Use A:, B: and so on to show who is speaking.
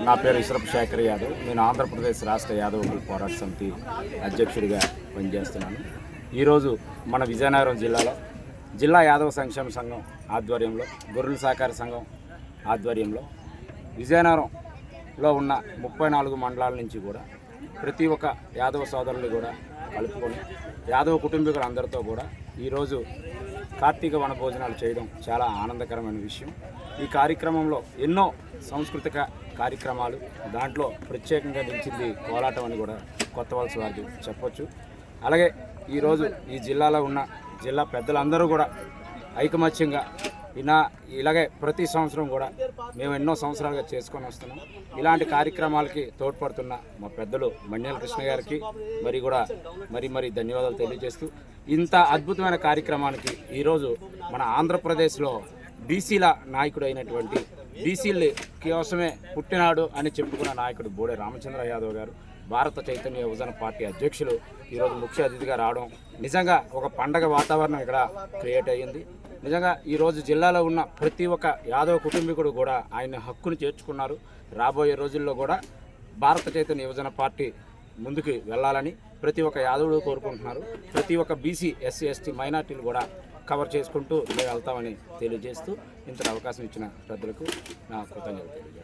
A: నా పేరు ఇసరపు శేఖర్ యాదవ్. నేను ఆంధ్రప్రదేశ్ రాష్ట్ర యాదవ్ పోరాట సమితి అధ్యక్షుడిగా పనిచేస్తున్నాను. ఈరోజు మన విజయనగరం జిల్లాలో జిల్లా యాదవ సంక్షేమ సంఘం ఆధ్వర్యంలో, గొర్రెల సహకార సంఘం ఆధ్వర్యంలో విజయనగరంలో ఉన్న 34 మండలాల నుంచి కూడా ప్రతి ఒక్క యాదవ సోదరులు కూడా కలుపుకొని యాదవ కుటుంబీకులందరితో కూడా ఈరోజు కార్తీక వనభోజనాలు చేయడం చాలా ఆనందకరమైన విషయం. ఈ కార్యక్రమంలో ఎన్నో సాంస్కృతిక కార్యక్రమాలు, దాంట్లో ప్రత్యేకంగా నిలిచింది కోలాటం అని కూడా కొత్త వలస వారికి చెప్పొచ్చు. అలాగే ఈరోజు ఈ జిల్లాలో ఉన్న జిల్లా పెద్దలందరూ కూడా ఐకమత్యంగా ఇలాగే ప్రతి సంవత్సరం కూడా మేము ఎన్నో సంవత్సరాలుగా చేసుకొని వస్తున్నాం. ఇలాంటి కార్యక్రమాలకి తోడ్పడుతున్న మా పెద్దలు మణ్యాల కృష్ణ గారికి మరి ధన్యవాదాలు తెలియజేస్తూ, ఇంత అద్భుతమైన కార్యక్రమానికి ఈరోజు మన ఆంధ్రప్రదేశ్లో బీసీల నాయకుడు అయినటువంటి బీసీల కోసమే పుట్టినాడు అని చెప్పుకున్న నాయకుడు బోడే రామచంద్ర యాదవ్ గారు, భారత చైతన్య యువజన పార్టీ అధ్యక్షులు ఈరోజు ముఖ్య అతిథిగా రావడం నిజంగా ఒక పండగ వాతావరణం ఇక్కడ క్రియేట్ అయ్యింది. నిజంగా ఈరోజు జిల్లాలో ఉన్న ప్రతి ఒక్క యాదవ కుటుంబీకుడు కూడా ఆయన హక్కును చేర్చుకున్నారు. రాబోయే రోజుల్లో కూడా భారత చైతన్య యువజన పార్టీ ముందుకు వెళ్ళాలని ప్రతి ఒక్క యాదవుడు కోరుకుంటున్నారు. ప్రతి ఒక్క బీసీ, ఎస్సీ, ఎస్టీ, మైనార్టీలు కూడా కవర్ చేసుకుంటూ మేము వెళ్తామని తెలియజేస్తూ, ఇంత అవకాశం ఇచ్చిన పెద్దలకు నా కృతజ్ఞతలు తెలియజేస్తాను.